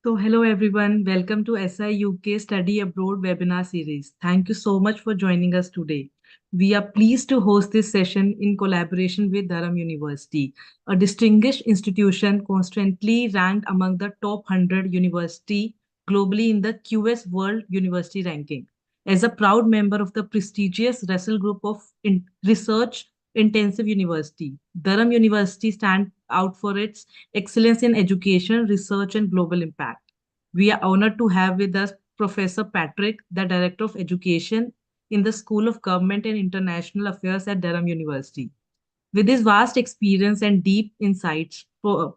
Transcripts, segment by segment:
Hello everyone. Welcome to SI UK Study Abroad webinar series. Thank you so much for joining us today. We are pleased to host this session in collaboration with Durham University, a distinguished institution constantly ranked among the top 100 university globally in the QS World University Ranking. As a proud member of the prestigious Russell Group of Research Intensive University, Durham University stands out for its excellence in education, research, and global impact. We are honored to have with us Professor Patrick, the Director of Education in the School of Government and International Affairs at Durham University. With his vast experience and deep insights,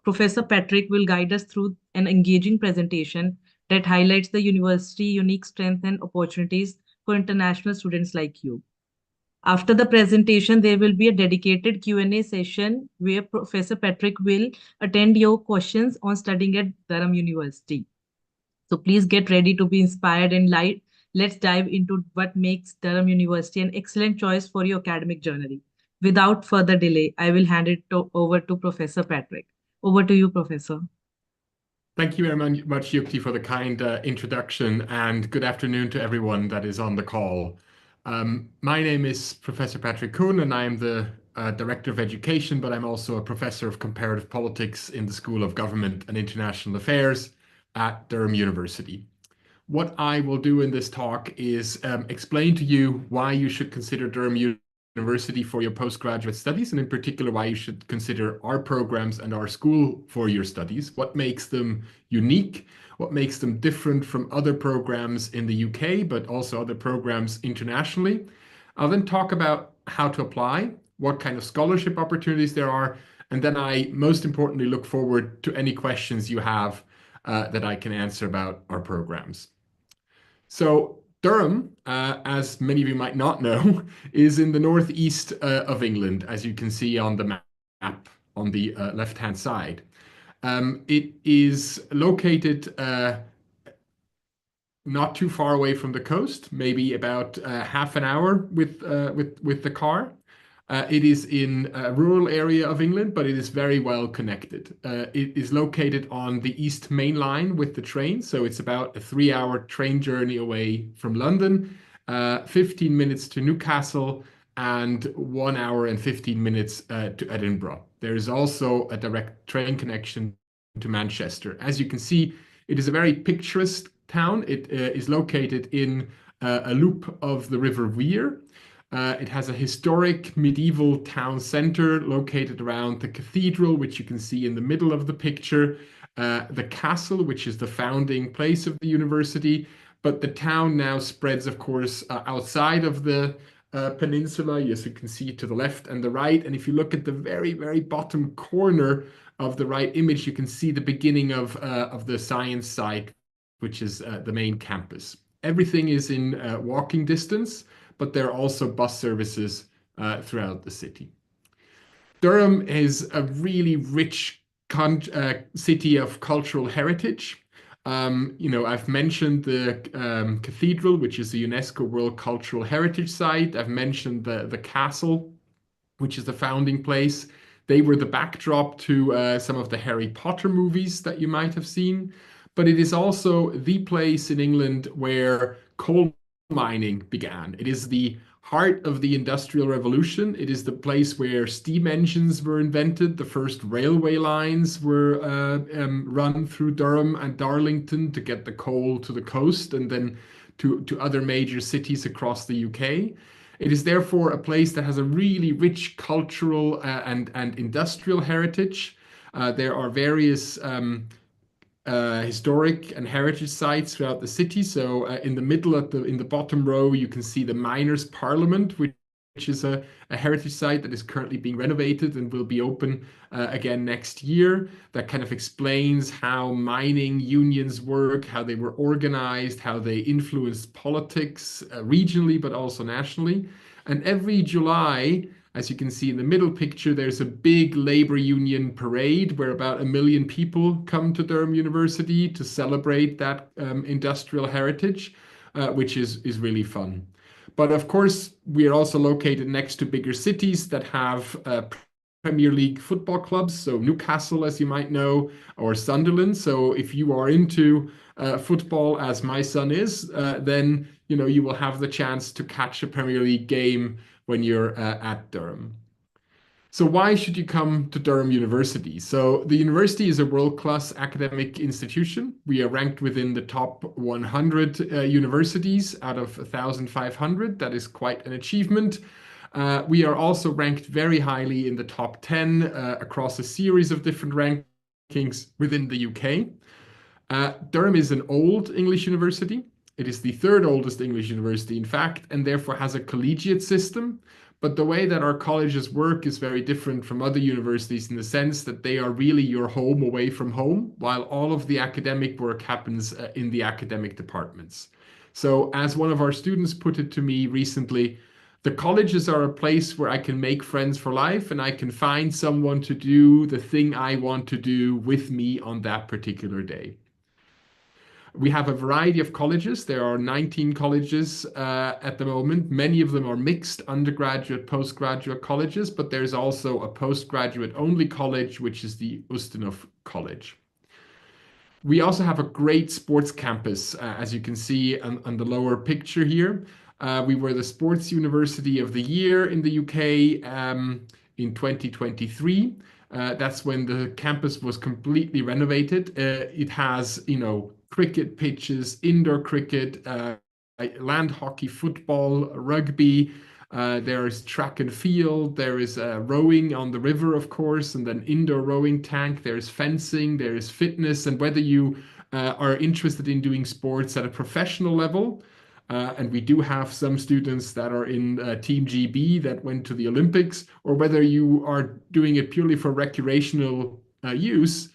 Professor Patrick will guide us through an engaging presentation that highlights the university's unique strengths and opportunities for international students like you. After the presentation, there will be a dedicated Q&A session where Professor Patrick will attend your questions on studying at Durham University. So please get ready to be inspired and light. Let's dive into what makes Durham University an excellent choice for your academic journey. Without further delay, I will hand over to Professor Patrick. Over to you, Professor. Thank you very much, Yukti, for the kind introduction, and good afternoon to everyone that is on the call. My name is Professor Patrick Kuhn, and I am the Director of Education, but I'm also a Professor of Comparative Politics in the School of Government and International Affairs at Durham University. What I will do in this talk is explain to you why you should consider Durham University for your postgraduate studies, and in particular, why you should consider our programs and our school for your studies, what makes them unique, what makes them different from other programs in the UK, but also other programs internationally. I'll then talk about how to apply, what kind of scholarship opportunities there are, and then I, most importantly, look forward to any questions you have that I can answer about our programs. So Durham, as many of you might not know, is in the northeast of England, as you can see on the map on the left-hand side. It is located not too far away from the coast, maybe about half an hour with the car. It is in a rural area of England, but it is very well connected. It is located on the East Main Line with the train, so it's about a 3-hour train journey away from London, 15 minutes to Newcastle, and 1 hour and 15 minutes to Edinburgh. There is also a direct train connection to Manchester. As you can see, it is a very picturesque town. It is located in a loop of the River Wear. It has a historic medieval town center located around the cathedral, which you can see in the middle of the picture, the castle, which is the founding place of the university. But the town now spreads, of course, outside of the peninsula, as you can see to the left and the right. And if you look at the very, very bottom corner of the right image, you can see the beginning of the science site, which is the main campus. Everything is in walking distance, but there are also bus services throughout the city. Durham is a really rich city of cultural heritage. I've mentioned the cathedral, which is a UNESCO World Cultural Heritage Site. I've mentioned the castle, which is the founding place. They were the backdrop to some of the Harry Potter movies that you might have seen. But it is also the place in England where coal mining began. It is the heart of the Industrial Revolution. It is the place where steam engines were invented. The first railway lines were run through Durham and Darlington to get the coal to the coast and then to other major cities across the UK. It is therefore a place that has a really rich cultural and industrial heritage. There are various historic and heritage sites throughout the city. So in the middle, in the bottom row, you can see the Miners' Parliament, which is a heritage site that is currently being renovated and will be open again next year. That kind of explains how mining unions work, how they were organized, how they influenced politics regionally, but also nationally. And every July, as you can see in the middle picture, there's a big labor union parade where about 1 million people come to Durham University to celebrate that industrial heritage, which is really fun. But of course, we are also located next to bigger cities that have Premier League football clubs, so Newcastle, as you might know, or Sunderland. So if you are into football, as my son is, then you will have the chance to catch a Premier League game when you're at Durham. So why should you come to Durham University? So the university is a world-class academic institution. We are ranked within the top 100 universities out of 1,500. That is quite an achievement. We are also ranked very highly in the top 10 across a series of different rankings within the UK. Durham is an old English university. It is the third oldest English university, in fact, and therefore has a collegiate system. But the way that our colleges work is very different from other universities in the sense that they are really your home away from home, while all of the academic work happens in the academic departments. So, as one of our students put it to me recently, the colleges are a place where I can make friends for life and I can find someone to do the thing I want to do with me on that particular day. We have a variety of colleges. There are 19 colleges at the moment. Many of them are mixed undergraduate, postgraduate colleges, but there's also a postgraduate only college, which is the Ustenov College. We also have a great sports campus, as you can see on the lower picture here. We were the Sports University of the Year in the UK in 2023. That's when the campus was completely renovated. It has, cricket pitches, indoor cricket, land hockey, football, rugby. There is track and field. There is rowing on the river, of course, and then indoor rowing tank. There is fencing. There is fitness. And whether you are interested in doing sports at a professional level, and we do have some students that are in Team GB that went to the Olympics, or whether you are doing it purely for recreational use,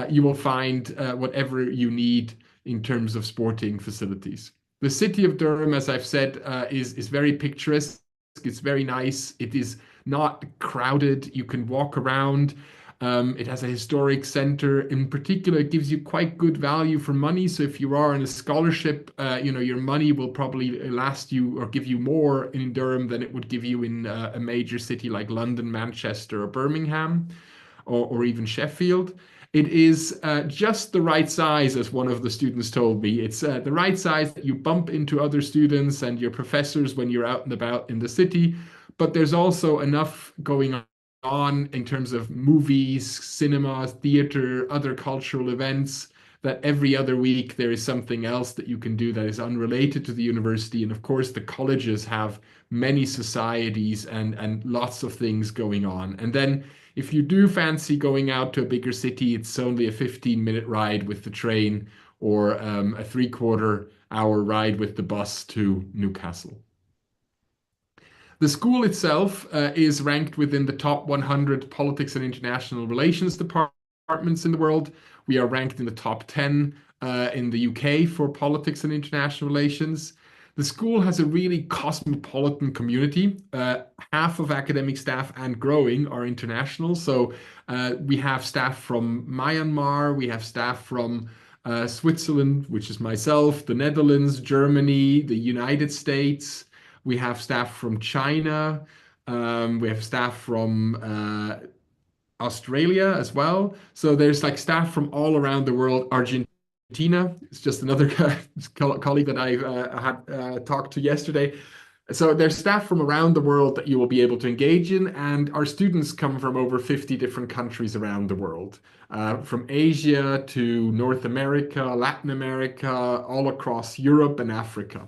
you will find whatever you need in terms of sporting facilities. The city of Durham, as I've said, is very picturesque. It's very nice. It is not crowded. You can walk around. It has a historic center. In particular, it gives you quite good value for money. So if you are on a scholarship, your money will probably last you or give you more in Durham than it would give you in a major city like London, Manchester, or Birmingham, or even Sheffield. It is just the right size, as one of the students told me. It's the right size that you bump into other students and your professors when you're out and about in the city. But there's also enough going on in terms of movies, cinema, theater, other cultural events, that every other week there is something else that you can do that is unrelated to the university. And of course, the colleges have many societies and lots of things going on. And then if you do fancy going out to a bigger city, it's only a 15-minute ride with the train or a three-quarter-hour ride with the bus to Newcastle. The school itself is ranked within the top 100 politics and international relations departments in the world. We are ranked in the top 10 in the UK for politics and international relations. The school has a really cosmopolitan community. Half of academic staff and growing are international. So we have staff from Myanmar, we have staff from Switzerland, which is myself, the Netherlands, Germany, the United States. We have staff from China. We have staff from Australia as well. So there's like staff from all around the world. Argentina is just another colleague that I had talked to yesterday. So there's staff from around the world that you will be able to engage in, and our students come from over 50 different countries around the world, from Asia to North America, Latin America, all across Europe and Africa.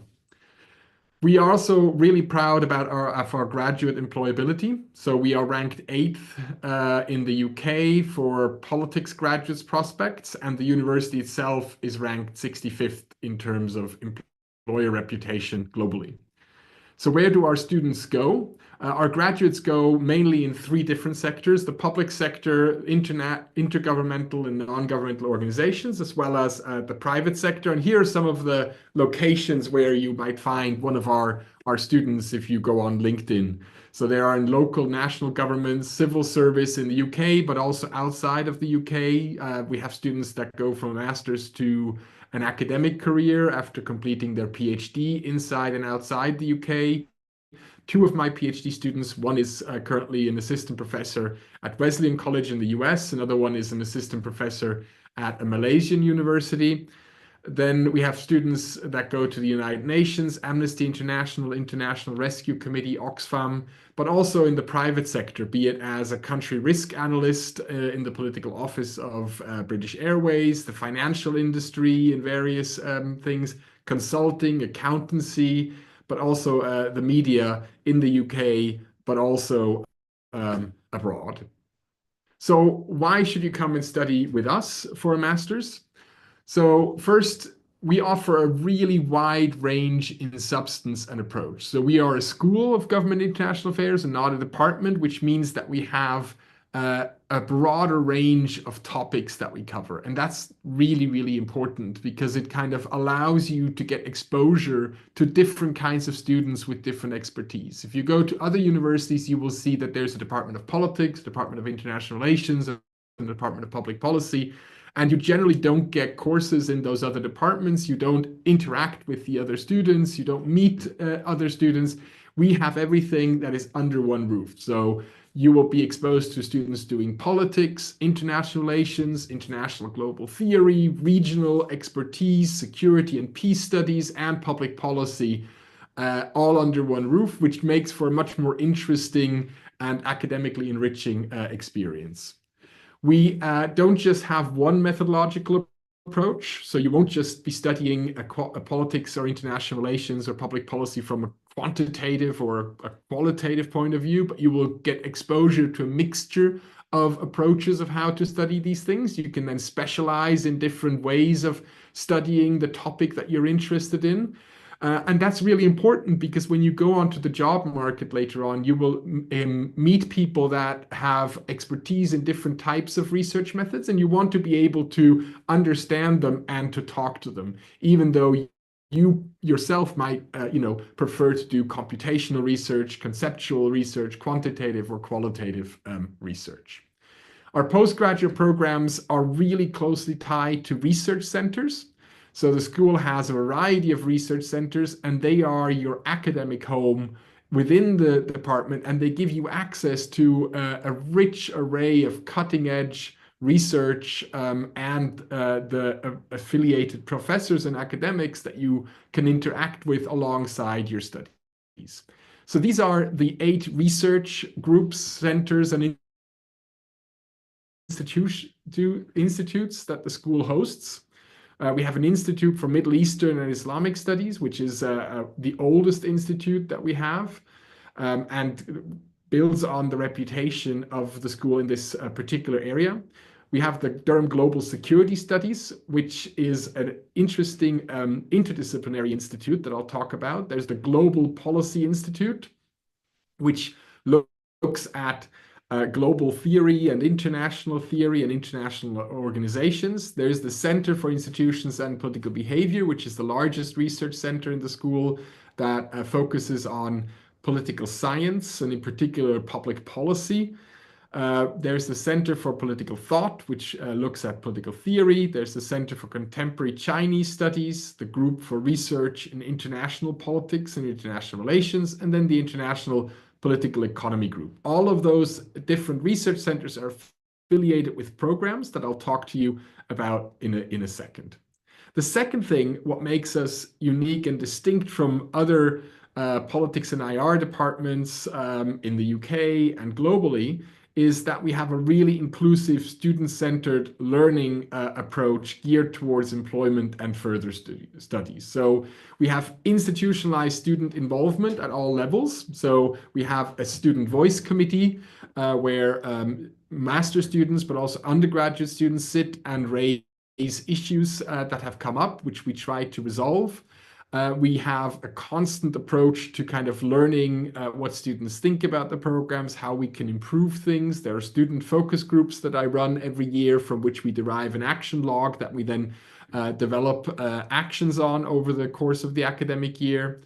We are also really proud about our graduate employability. So we are ranked 8th in the UK for politics graduates prospects, and the university itself is ranked 65th in terms of employer reputation globally. So where do our students go? Our graduates go mainly in 3 different sectors: the public sector, intergovernmental and non-governmental organizations, as well as the private sector. And here are some of the locations where you might find one of our students if you go on LinkedIn. So there are in local, national governments, civil service in the UK, but also outside of the UK. We have students that go from a master's to an academic career after completing their PhD inside and outside the UK. Two of my PhD students, one is currently an assistant professor at Wesleyan College in the US, another one is an assistant professor at a Malaysian university. Then we have students that go to the United Nations, Amnesty International, International Rescue Committee, Oxfam, but also in the private sector, be it as a country risk analyst in the political office of British Airways, the financial industry in various things, consulting, accountancy, but also the media in the UK, but also abroad. So why should you come and study with us for a master's? So first, we offer a really wide range in substance and approach. So we are a school of government international affairs and not a department, which means that we have a broader range of topics that we cover. And that's really, really important because it kind of allows you to get exposure to different kinds of students with different expertise. If you go to other universities, you will see that there's a Department of Politics, Department of International Relations, and Department of Public Policy. And you generally don't get courses in those other departments. You don't interact with the other students. You don't meet other students. We have everything that is under one roof. So you will be exposed to students doing politics, international relations, international global theory, regional expertise, security and peace studies, and public policy, all under one roof, which makes for a much more interesting and academically enriching experience. We don't just have one methodological approach, so you won't just be studying a politics or international relations or public policy from a quantitative or a qualitative point of view, but you will get exposure to a mixture of approaches of how to study these things. You can then specialize in different ways of studying the topic that you're interested in. And that's really important because when you go onto the job market later on, you will meet people that have expertise in different types of research methods, and you want to be able to understand them and to talk to them, even though you yourself might, prefer to do computational research, conceptual research, quantitative or qualitative research. Our postgraduate programs are really closely tied to research centers. So the school has a variety of research centers, and they are your academic home within the department, and they give you access to a rich array of cutting-edge research and the affiliated professors and academics that you can interact with alongside your studies. So these are the 8 research groups, centers, and institutes that the school hosts. We have an Institute for Middle Eastern and Islamic Studies, which is the oldest institute that we have, and builds on the reputation of the school in this particular area. We have the Durham Global Security Studies, which is an interesting interdisciplinary institute that I'll talk about. There's the Global Policy Institute, which looks at global theory and international organizations. There's the Center for Institutions and Political Behavior, which is the largest research center in the school that focuses on political science and in particular public policy. There's the Center for Political Thought, which looks at political theory. There's the Center for Contemporary Chinese Studies, the Group for Research in International Politics and International Relations, and then the International Political Economy Group. All of those different research centers are affiliated with programs that I'll talk to you about in a second. The second thing, what makes us unique and distinct from other politics and IR departments in the UK and globally, is that we have a really inclusive student-centered learning approach geared towards employment and further studies. So we have institutionalized student involvement at all levels. So we have a student voice committee where master students, but also undergraduate students sit and raise issues that have come up, which we try to resolve. We have a constant approach to kind of learning what students think about the programs, how we can improve things. There are student focus groups that I run every year from which we derive an action log that we then develop actions on over the course of the academic year.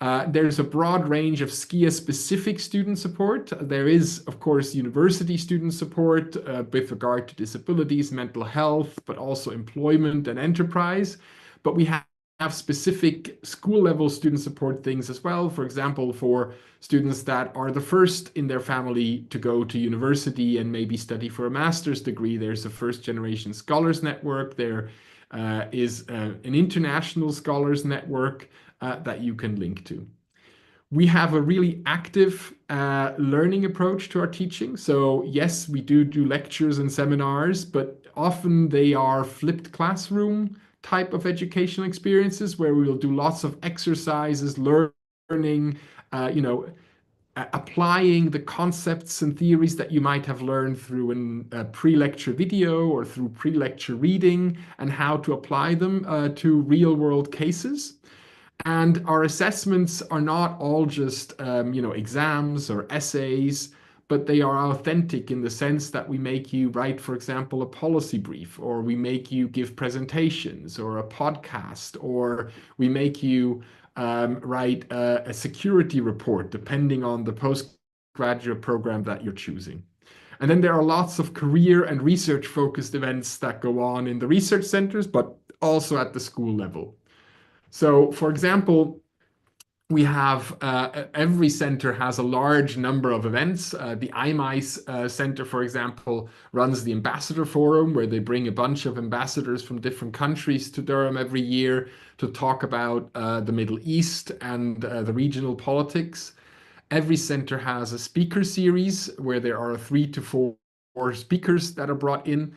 There's a broad range of SKIA-specific student support. There is, of course, university student support with regard to disabilities, mental health, but also employment and enterprise. But we have specific school level student support things as well. For example, for students that are the first in their family to go to university and maybe study for a master's degree, there's a first generation scholars network. There is an international scholars network that you can link to. We have a really active learning approach to our teaching. So yes, we do lectures and seminars, but often they are flipped classroom type of educational experiences where we will do lots of exercises, learning, you know, applying the concepts and theories that you might have learned through a pre-lecture video or through pre-lecture reading, and how to apply them to real-world cases. And our assessments are not all just exams or essays, but they are authentic in the sense that we make you write, for example, a policy brief, or we make you give presentations or a podcast, or we make you write a security report, depending on the postgraduate program that you're choosing. And then there are lots of career and research focused events that go on in the research centers, but also at the school level. So, for example, we have every center has a large number of events. The IMICE Center, for example, runs the Ambassador Forum, where they bring a bunch of ambassadors from different countries to Durham every year to talk about the Middle East and the regional politics. Every center has a speaker series where there are 3 to 4 speakers that are brought in.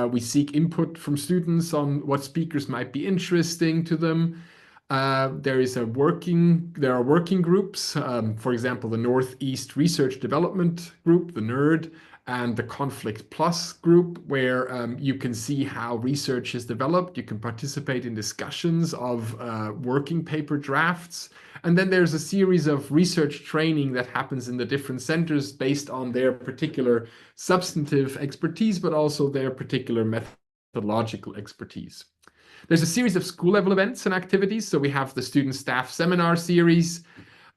We seek input from students on what speakers might be interesting to them. There are working groups, for example, the Northeast Research Development Group, the NERD, and the Conflict Plus group, where you can see how research is developed. You can participate in discussions of working paper drafts. And then there's a series of research training that happens in the different centers based on their particular substantive expertise, but also their particular methodological expertise. There's a series of school level events and activities. So we have the student staff seminar series,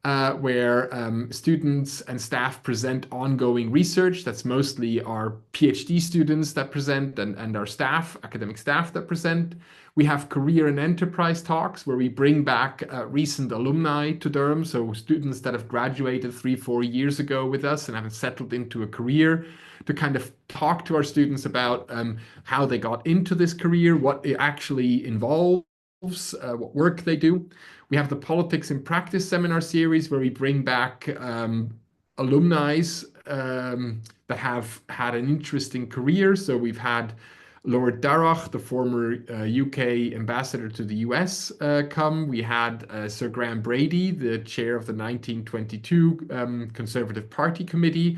where students and staff present ongoing research. That's mostly our PhD students that present, and our staff, academic staff, that present. We have career and enterprise talks where we bring back recent alumni to Durham, so students that have graduated 3-4 years ago with us and have settled into a career, to kind of talk to our students about how they got into this career, what it actually involves, what work they do. We have the Politics in Practice seminar series where we bring back alumni that have had an interesting career. So we've had Lord Darrach, the former UK ambassador to the US, come. We had Sir Graham Brady, the chair of the 1922 Conservative Party Committee.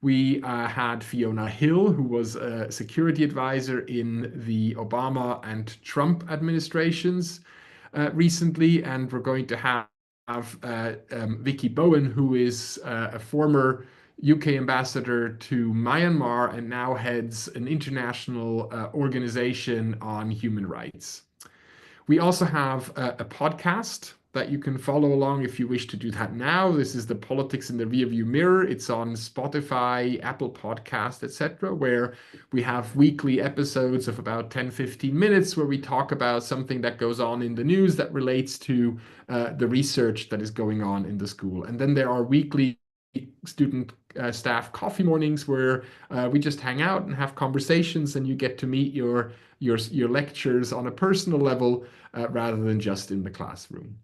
We had Fiona Hill, who was a security advisor in the Obama and Trump administrations recently. And we're going to have Vicky Bowen, who is a former UK ambassador to Myanmar and now heads an international organization on human rights. We also have a podcast that you can follow along if you wish to do that now. This is the Politics in the Rearview Mirror. It's on Spotify, Apple Podcast, etc., where we have weekly episodes of about 10-15 minutes where we talk about something that goes on in the news that relates to the research that is going on in the school. And then there are weekly student staff coffee mornings where we just hang out and have conversations, and you get to meet your lecturers on a personal level rather than just in the classroom.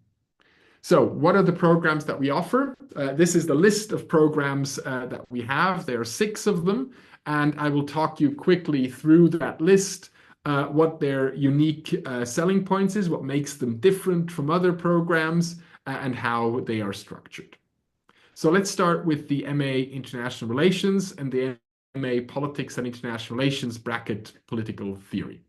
So what are the programs that we offer? This is the list of programs that we have. There are 6 of them, and I will talk you quickly through that list, what their unique selling points is, what makes them different from other programs, and how they are structured. So let's start with the MA International Relations and the MA Politics and International Relations (Political Theory).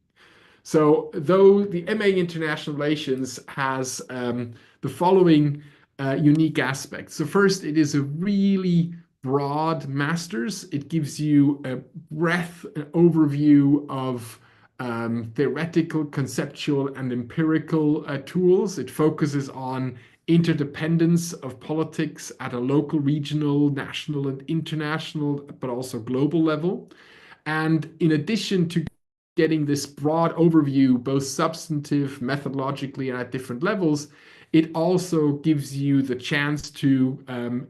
So though the MA International Relations has the following unique aspects. So first, it is a really broad master's. It gives you a breadth, an overview of theoretical, conceptual, and empirical tools. It focuses on interdependence of politics at a local, regional, national, and international, but also global level. And in addition to getting this broad overview, both substantive, methodologically, and at different levels, it also gives you the chance to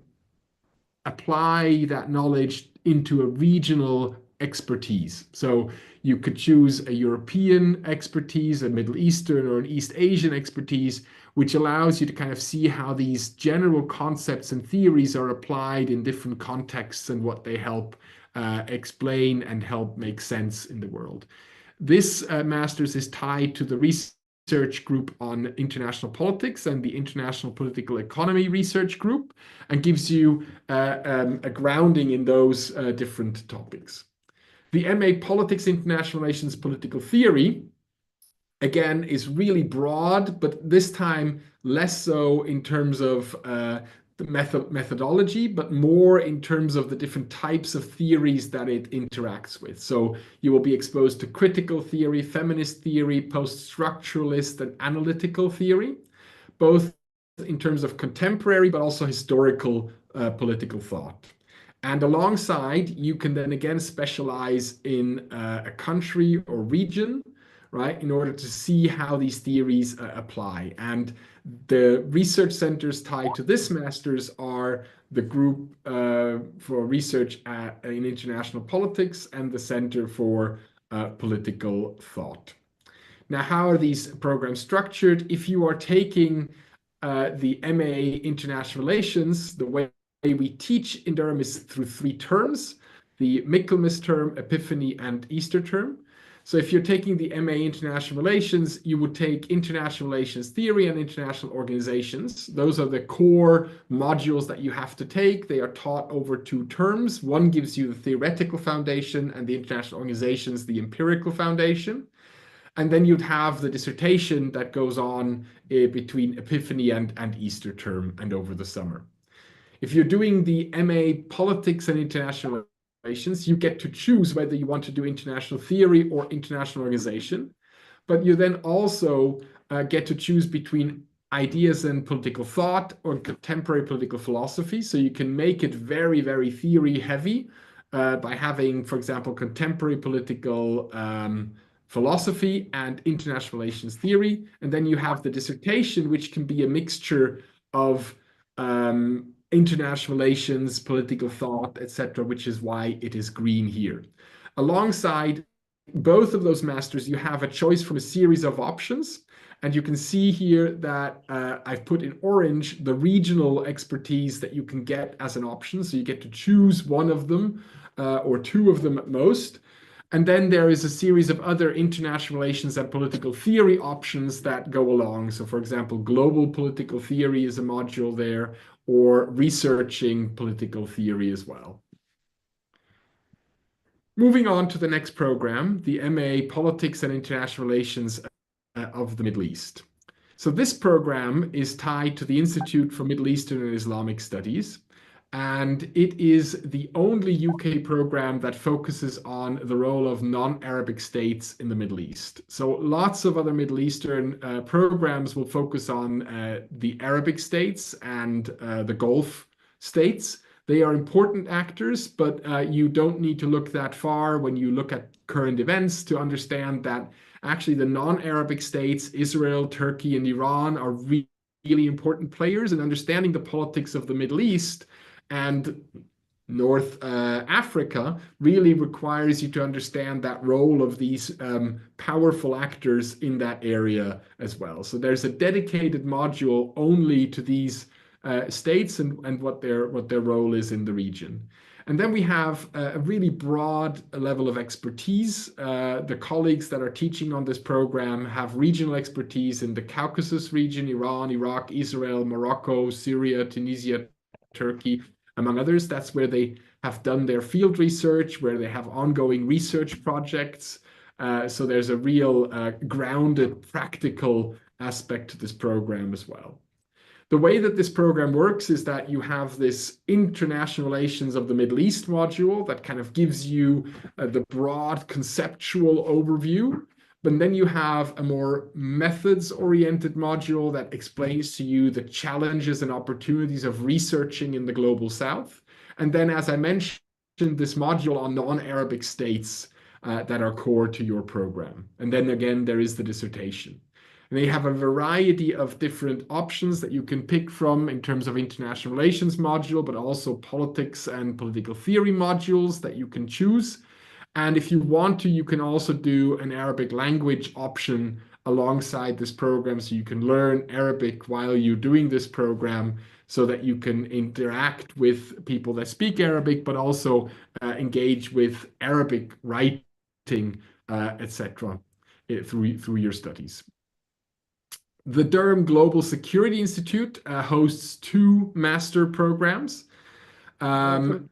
apply that knowledge into a regional expertise. So you could choose a European expertise, a Middle Eastern or an East Asian expertise, which allows you to kind of see how these general concepts and theories are applied in different contexts and what they help explain and help make sense in the world. This master's is tied to the research group on international politics and the International Political Economy Research Group, and gives you a grounding in those different topics. The MA Politics, International Relations, Political Theory, again, is really broad, but this time less so in terms of the methodology, but more in terms of the different types of theories that it interacts with. So you will be exposed to critical theory, feminist theory, post-structuralist, and analytical theory, both in terms of contemporary, but also historical political thought. And alongside, you can then again specialize in a country or region, right, in order to see how these theories apply. And the research centers tied to this master's are the group for research in international politics and the Center for Political Thought. Now, how are these programs structured? If you are taking the MA International Relations, the way we teach in Durham is through 3 terms: the Michaelmas term, Epiphany, and Easter term. So if you're taking the MA International Relations, you would take International Relations Theory and International Organizations. Those are the core modules that you have to take. They are taught over 2 terms. One gives you the theoretical foundation, and the International Organizations, the empirical foundation. And then you'd have the dissertation that goes on between Epiphany and Easter term and over the summer. If you're doing the MA Politics and International Relations, you get to choose whether you want to do international theory or international organization. But you then also get to choose between ideas and political thought or contemporary political philosophy. So you can make it very, very theory heavy by having, for example, contemporary political philosophy and international relations theory. And then you have the dissertation, which can be a mixture of international relations, political thought, etc., which is why it is green here. Alongside both of those masters, you have a choice from a series of options. And you can see here that I've put in orange the regional expertise that you can get as an option. So you get to choose one of them or 2 of them at most. And then there is a series of other international relations and political theory options that go along. So for example, global political theory is a module there, or researching political theory as well. Moving on to the next program, the MA Politics and International Relations of the Middle East. So this program is tied to the Institute for Middle Eastern and Islamic Studies, and it is the only UK program that focuses on the role of non-Arabic states in the Middle East. So lots of other Middle Eastern programs will focus on the Arabic states and the Gulf states. They are important actors, but you don't need to look that far when you look at current events to understand that actually the non-Arabic states, Israel, Turkey, and Iran, are really important players in understanding the politics of the Middle East. And North Africa really requires you to understand that role of these powerful actors in that area as well. So there's a dedicated module only to these states and what their role is in the region. And then we have a really broad level of expertise. The colleagues that are teaching on this program have regional expertise in the Caucasus region: Iran, Iraq, Israel, Morocco, Syria, Tunisia, Turkey, among others. That's where they have done their field research, where they have ongoing research projects. So there's a real grounded, practical aspect to this program as well. The way that this program works is that you have this international relations of the Middle East module that kind of gives you the broad conceptual overview. But then you have a more methods-oriented module that explains to you the challenges and opportunities of researching in the global south. And then, as I mentioned, this module on non-Arabic states that are core to your program. And then again, there is the dissertation. And they have a variety of different options that you can pick from in terms of international relations module, but also politics and political theory modules that you can choose. And if you want to, you can also do an Arabic language option alongside this program. So you can learn Arabic while you're doing this program so that you can interact with people that speak Arabic, but also engage with Arabic writing, etc., through your studies. The Durham Global Security Institute hosts two master programs. Um,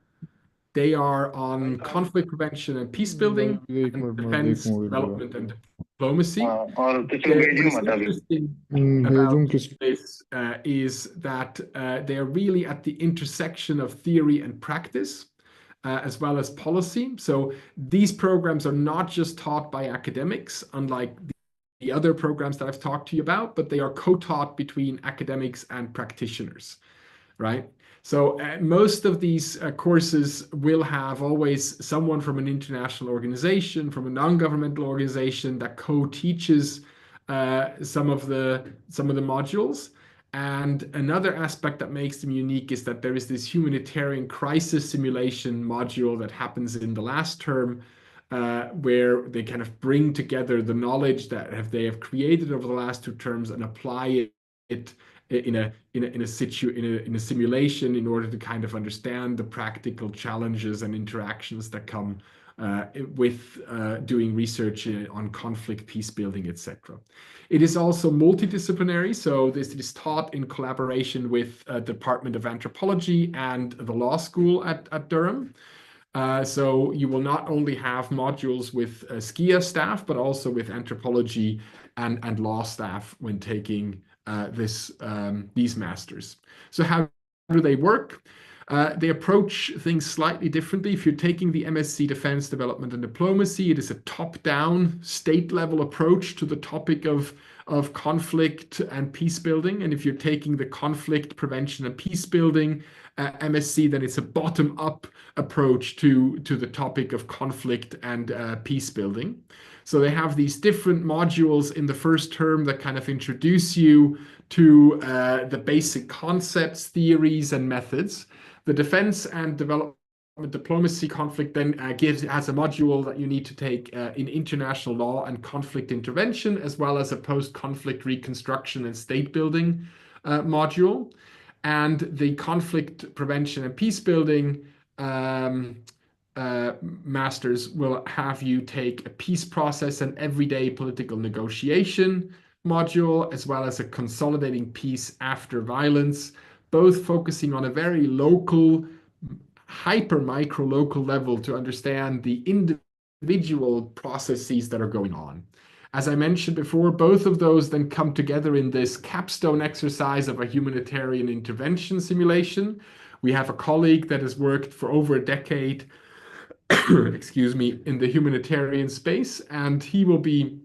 they are on conflict prevention and peace building and defense development and diplomacy. What is interesting about this is that they are really at the intersection of theory and practice, as well as policy. So these programs are not just taught by academics, unlike the other programs that I've talked to you about, but they are co-taught between academics and practitioners, right? So most of these courses will have always someone from an international organization, from a non-governmental organization that co-teaches some of the modules. And another aspect that makes them unique is that there is this humanitarian crisis simulation module that happens in the last term, where they kind of bring together the knowledge that they have created over the last two terms and apply it in a simulation in order to kind of understand the practical challenges and interactions that come with doing research on conflict, peace building, etc. It is also multidisciplinary, so this is taught in collaboration with Department of Anthropology and the law school at Durham. So you will not only have modules with SKIA staff, but also with anthropology and law staff when taking these masters. So how do they work? They approach things slightly differently. If you're taking the MSc Defense Development and Diplomacy, it is a top-down, state-level approach to the topic of conflict and peace building. And if you're taking the conflict prevention and peace building MSc, then it's a bottom-up approach to the topic of conflict and peace building. So they have these different modules in the first term that kind of introduce you to the basic concepts, theories, and methods. The defense and development diplomacy conflict then has a module that you need to take in international law and conflict intervention, as well as a post-conflict reconstruction and state building module. And the conflict prevention and peace building masters will have you take a peace process and everyday political negotiation module, as well as a consolidating peace after violence, both focusing on a very local, hyper micro local level to understand the individual processes that are going on. As I mentioned before, both of those then come together in this capstone exercise of a humanitarian intervention simulation. We have a colleague that has worked for over a decade, excuse me, in the humanitarian space, and he will be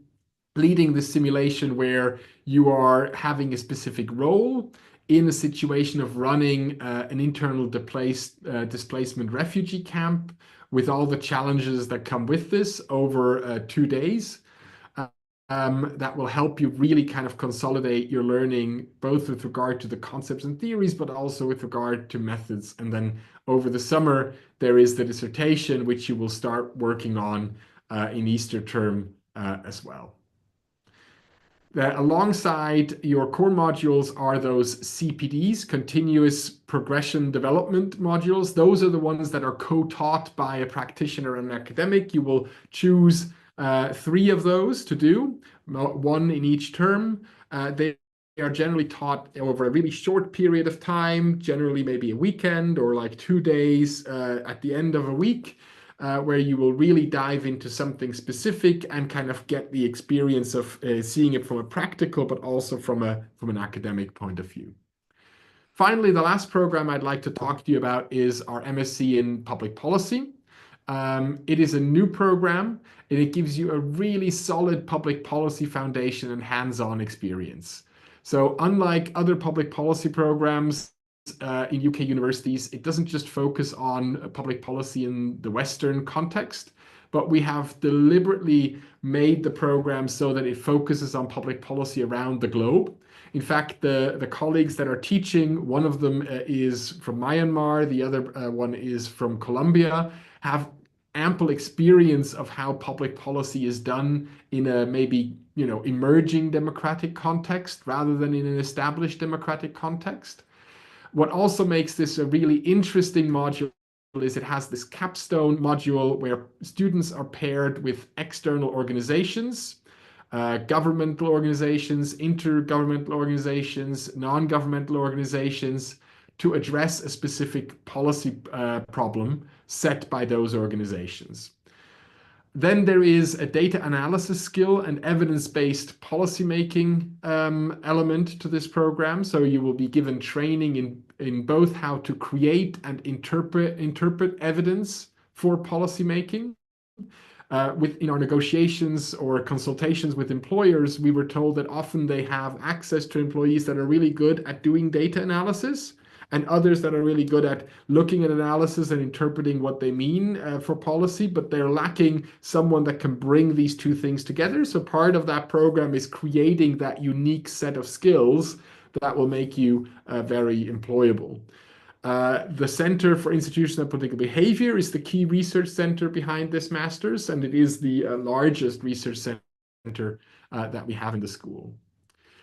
leading the simulation where you are having a specific role in a situation of running an internal displacement refugee camp with all the challenges that come with this over 2 days. That will help you really kind of consolidate your learning, both with regard to the concepts and theories, but also with regard to methods. And then over the summer, there is the dissertation, which you will start working on in Easter term as well. Alongside your core modules are those CPDs, continuous progression development modules. Those are the ones that are co-taught by a practitioner and an academic. You will choose 3 of those to do, 1 in each term. They are generally taught over a really short period of time, generally maybe a weekend or like 2 days at the end of a week, where you will really dive into something specific and kind of get the experience of seeing it from a practical, but also from an academic point of view. Finally, the last program I'd like to talk to you about is our MSc in Public Policy. It is a new program, and it gives you a really solid public policy foundation and hands-on experience. So unlike other public policy programs in UK universities, it doesn't just focus on public policy in the Western context, but we have deliberately made the program so that it focuses on public policy around the globe. In fact, the colleagues that are teaching, one of them is from Myanmar, the other one is from Colombia, have ample experience of how public policy is done in a maybe emerging democratic context rather than in an established democratic context. What also makes this a really interesting module is it has this capstone module where students are paired with external organizations, governmental organizations, intergovernmental organizations, non-governmental organizations, to address a specific policy problem set by those organizations. Then there is a data analysis skill and evidence-based policymaking element to this program. So you will be given training in both how to create and interpret evidence for policymaking. In our negotiations or consultations with employers, we were told that often they have access to employees that are really good at doing data analysis and others that are really good at looking at analysis and interpreting what they mean for policy, but they're lacking someone that can bring these two things together. So part of that program is creating that unique set of skills that will make you very employable. The Center for Institutional and Political Behavior is the key research center behind this master's, and it is the largest research center that we have in the school.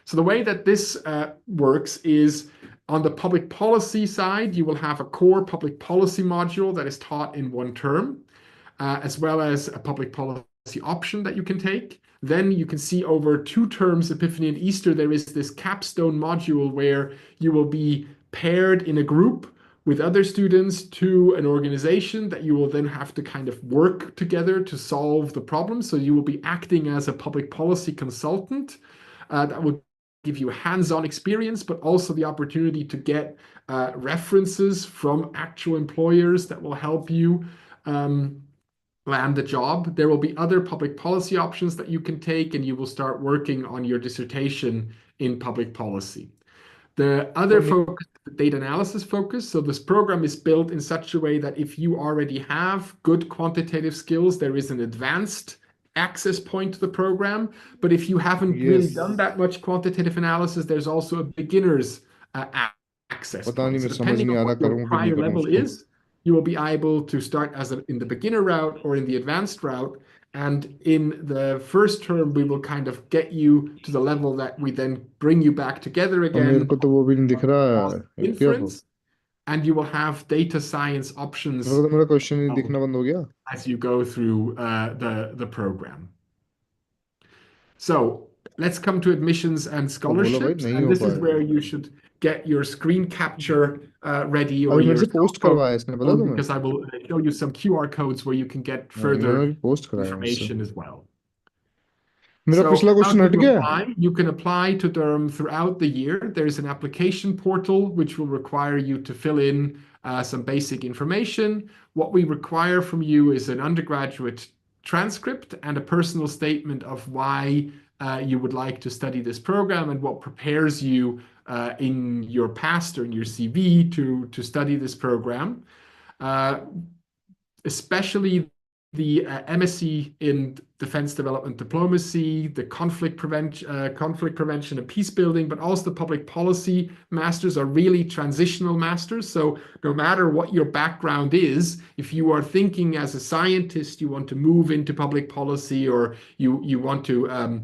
So the way that this works is on the public policy side, you will have a core public policy module that is taught in one term, as well as a public policy option that you can take. Then you can see over 2 terms, Epiphany and Easter, there is this capstone module where you will be paired in a group with other students to an organization that you will then have to kind of work together to solve the problem. So you will be acting as a public policy consultant that will give you a hands-on experience, but also the opportunity to get references from actual employers that will help you land the job. There will be other public policy options that you can take, and you will start working on your dissertation in public policy. The other focus, the data analysis focus. So this program is built in such a way that if you already have good quantitative skills, there is an advanced access point to the program. But if you haven't really done that much quantitative analysis, there's also a beginner's access पता नहीं point. So मैं समझ depending नहीं on आ रहा what your करूँ कि नहीं prior करूँ level उसको is, you will be able to start in the beginner route or in the advanced route. And in the first term, we will kind of get you to the level that we then bring you back together अब मेरे again को तो वो भी नहीं दिख रहा on है क्या हो inference, and you will have data science मेरे को options तो मेरा क्वेश्चन ही दिखना बंद हो गया as you go through the program. So let's come to admissions and तो बोला भाई scholarships. नहीं And हो this is पाएगा where you should get your screen capture ready or अभी मेरे your से cell पोस्ट phone करवाया इसने पता तुम्हें because I will show you some QR codes where you can get further इन्होंने भी पोस्ट कराया मुझसे information as well. मेरा So पिछला how क्वेश्चन do हट you गया apply? You can apply to Durham throughout the year. There's an application portal which will require you to fill in some basic information. What we require from you is an undergraduate transcript and a personal statement of why you would like to study this program and what prepares you in your past or in your CV to study this program. Especially the MSc in Defense Development Diplomacy, the conflict prevention and peace building, but also the public policy masters are really transitional masters. So no matter what your background is, if you are thinking as a scientist, you want to move into public policy, or you want to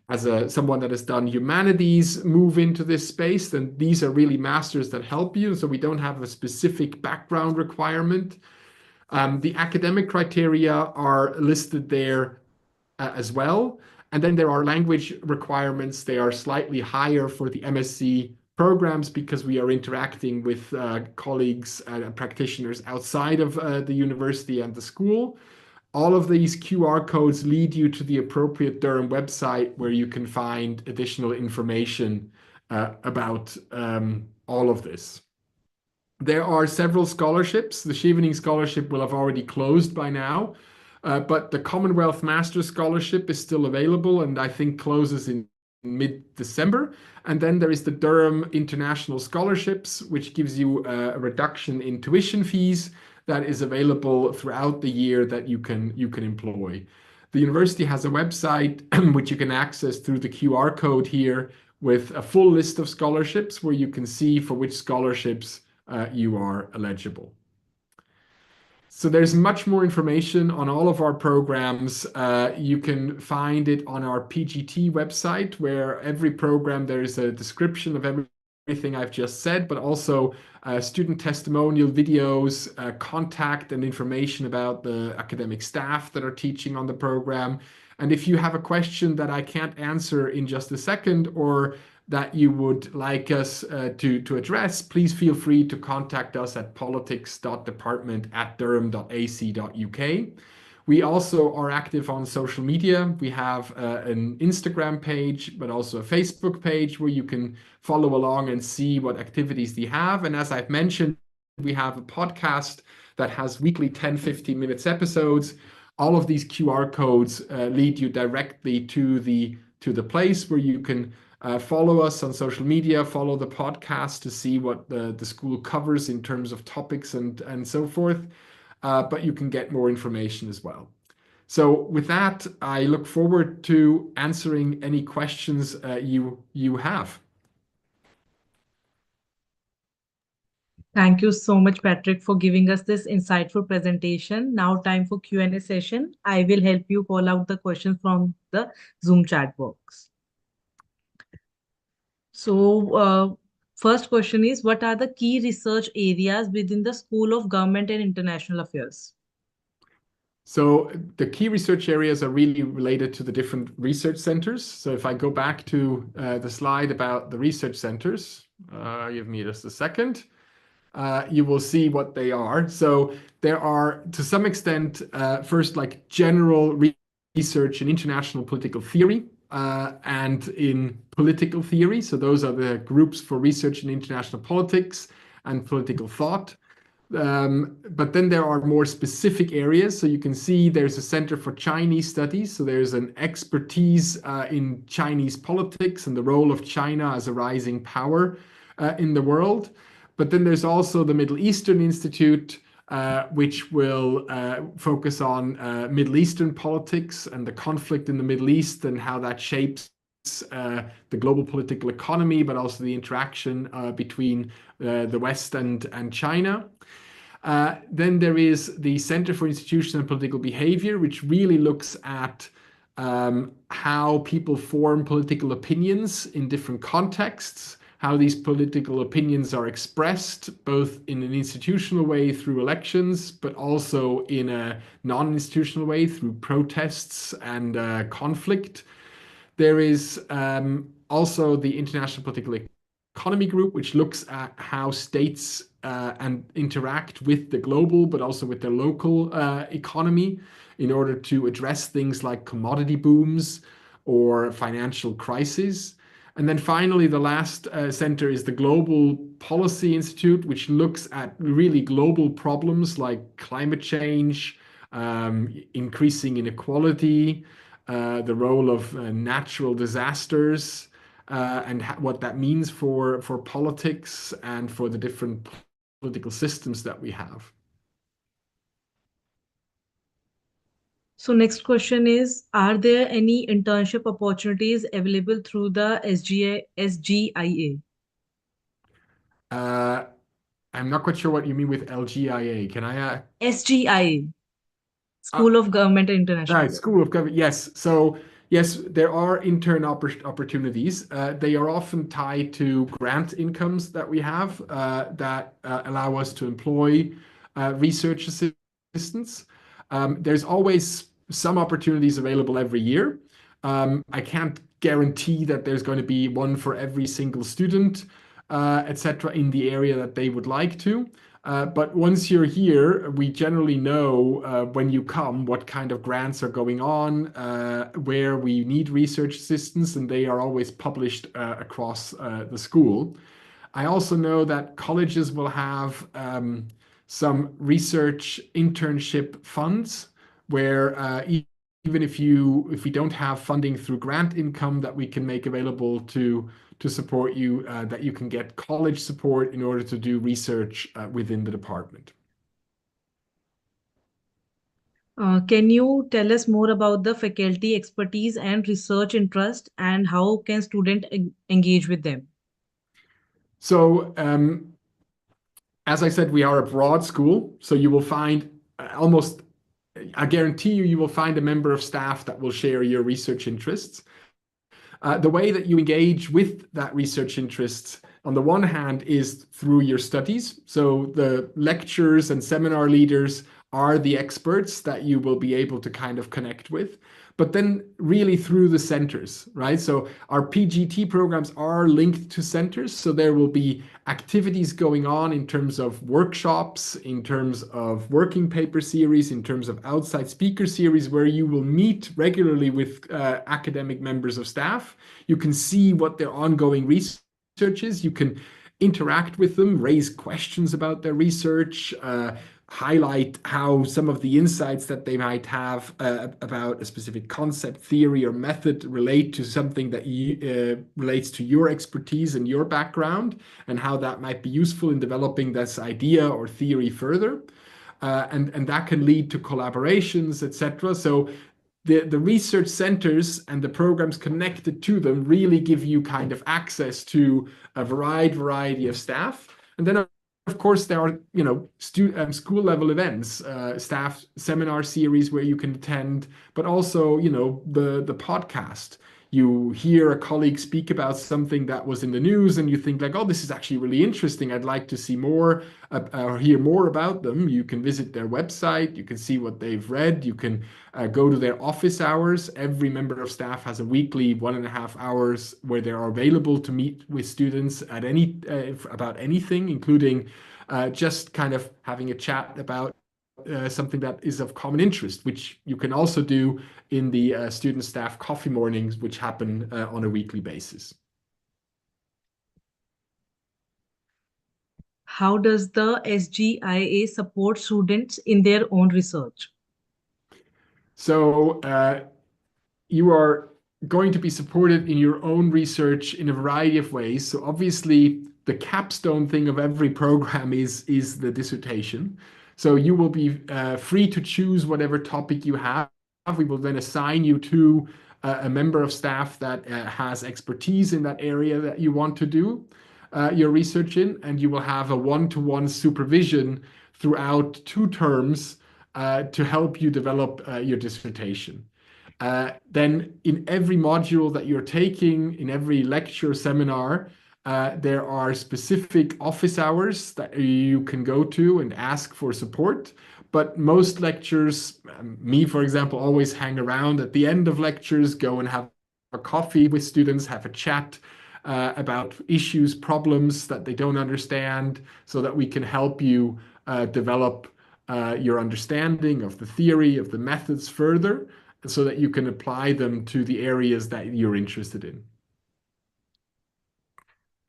as someone that has done humanities move into this space, then these are really masters that help you. So we don't have a specific background requirement. The academic criteria are listed there as well. And then there are language requirements. They are slightly higher for the MSc programs because we are interacting with colleagues and practitioners outside of the university and the school. All of these QR codes lead you to the appropriate Durham website where you can find additional information about all of this. There are several scholarships. The Chevening Scholarship will have already closed by now, but the Commonwealth Master's Scholarship is still available and I think closes in mid-December. And then there is the Durham International Scholarships, which gives you a reduction in tuition fees. that is available throughout the year that you can employ. The university has a website which you can access through the QR code here with a full list of scholarships where you can see for which scholarships you are eligible. So there's much more information on all of our programs. You can find it on our PGT website, where every program there is a description of everything I've just said, but also student testimonial videos, contact and information about the academic staff that are teaching on the program. And if you have a question that I can't answer in just a second, or that you would like us to address, please feel free to contact us at politics.department@durham.ac.uk. We also are active on social media. We have an Instagram page, but also a Facebook page where you can follow along and see what activities they have. And as I've mentioned, we have a podcast that has weekly 10, 15 minutes episodes. All of these QR codes lead you directly to the place where you can follow us on social media, follow the podcast to see what the school covers in terms of topics and so forth. But you can get more information as well. So with that, I look forward to answering any questions you have. Thank you so much, Patrick, for giving us this insightful presentation. Now time for Q&A session. I will help you call out the questions from the Zoom chat box. So, first question is, what are the key research areas within the School of Government and International Affairs? So the key research areas are really related to the different research centers. So if I go back to the slide about the research centers, give me just a second. You will see what they are. So there are, to some extent, first like general research in international political theory and in political theory. So those are the groups for research in international politics and political thought. But then there are more specific areas. So you can see there's a Center for Chinese Studies. So there's an expertise in Chinese politics and the role of China as a rising power in the world. But then there's also the Middle Eastern Institute, which will focus on Middle Eastern politics and the conflict in the Middle East and how that shapes the global political economy, but also the interaction between the West and China. Then there is the Center for Institutional and Political Behavior, which really looks at how people form political opinions in different contexts, how these political opinions are expressed both in an institutional way through elections, but also in a non-institutional way through protests and conflict. There is also the International Political Economy Group, which looks at how states and interact with the global, but also with their local economy in order to address things like commodity booms or financial crises. And then finally, the last center is the Global Policy Institute, which looks at really global problems like climate change, increasing inequality, the role of natural disasters, and what that means for politics and for the different political systems that we have. So next question is, are there any internship opportunities available through the SGIA? I'm not quite sure what you mean with LGIA. Can I? SGIA, School of Government and International Right, Affairs. School of Government. Yes. So yes, there are intern opportunities. They are often tied to grant incomes that we have that allow us to employ research assistants. There's always some opportunities available every year. I can't guarantee that there's going to be one for every single student, etc., in the area that they would like to. But once you're here, we generally know when you come what kind of grants are going on, where we need research assistants, and they are always published across the school. I also know that colleges will have some research internship funds where even if we don't have funding through grant income that we can make available to support you, that you can get college support in order to do research within the department. Can you tell us more about the faculty expertise and research interest and how can student engage with them? So, as I said, we are a broad school, so you will find almost, I guarantee you, you will find a member of staff that will share your research interests. The way that you engage with that research interests, on the one hand, is through your studies. So the lecturers and seminar leaders are the experts that you will be able to kind of connect with, but then really through the centers, right? So our PGT programs are linked to centers. So there will be activities going on in terms of workshops, in terms of working paper series, in terms of outside speaker series, where you will meet regularly with academic members of staff. You can see what their ongoing research is. You can interact with them, raise questions about their research, highlight how some of the insights that they might have about a specific concept, theory, or method relate to something that relates to your expertise and your background, and how that might be useful in developing this idea or theory further. And that can lead to collaborations, etc. So the research centers and the programs connected to them really give you kind of access to a variety of staff. And then of course, there are, school level events, staff seminar series where you can attend, but also, the podcast. You hear a colleague speak about something that was in the news, and you think like, oh, this is actually really interesting. I'd like to see more or hear more about them. You can visit their website. You can see what they've read. You can go to their office hours. Every member of staff has a weekly 1.5 hours where they are available to meet with students at about anything, including just kind of having a chat about something that is of common interest, which you can also do in the student staff coffee mornings, which happen on a weekly basis. How does the SGIA support students in their own research? So you are going to be supported in your own research in a variety of ways. So obviously, the capstone thing of every program is the dissertation. So you will be free to choose whatever topic you have. We will then assign you to a member of staff that has expertise in that area that you want to do your research in, and you will have a one-to-one supervision throughout 2 terms to help you develop your dissertation. Then in every module that you're taking, in every lecture seminar, there are specific office hours that you can go to and ask for support. But most lectures, me, for example, always hang around at the end of lectures, go and have a coffee with students, have a chat about issues, problems that they don't understand, so that we can help you develop your understanding of the theory, of the methods further, so that you can apply them to the areas that you're interested in.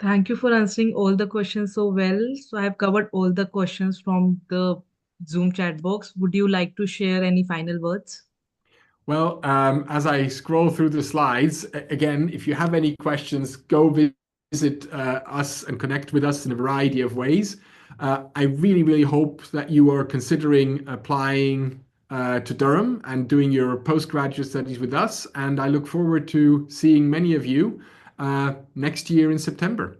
Thank you for answering all the questions so well. So I have covered all the questions from the Zoom chat box. Would you like to share any final words? Well, as I scroll through the slides, again, if you have any questions, go visit us and connect with us in a variety of ways. I really, really hope that you are considering applying to Durham and doing your postgraduate studies with us. And I look forward to seeing many of you next year in September.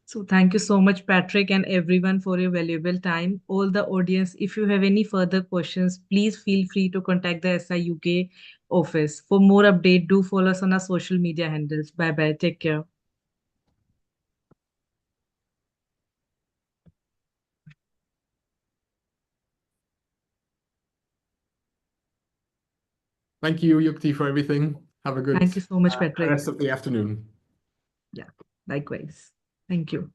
So thank you so much, Patrick, and everyone for your valuable time. All the audience, if you have any further questions, please feel free to contact the SI UK office. For more update, do follow us on our social media handles. Bye bye. Take care. Thank you, Yukti, for everything. Have a good Thank you so much, Patrick. rest of the afternoon. Yeah, likewise. Thank you.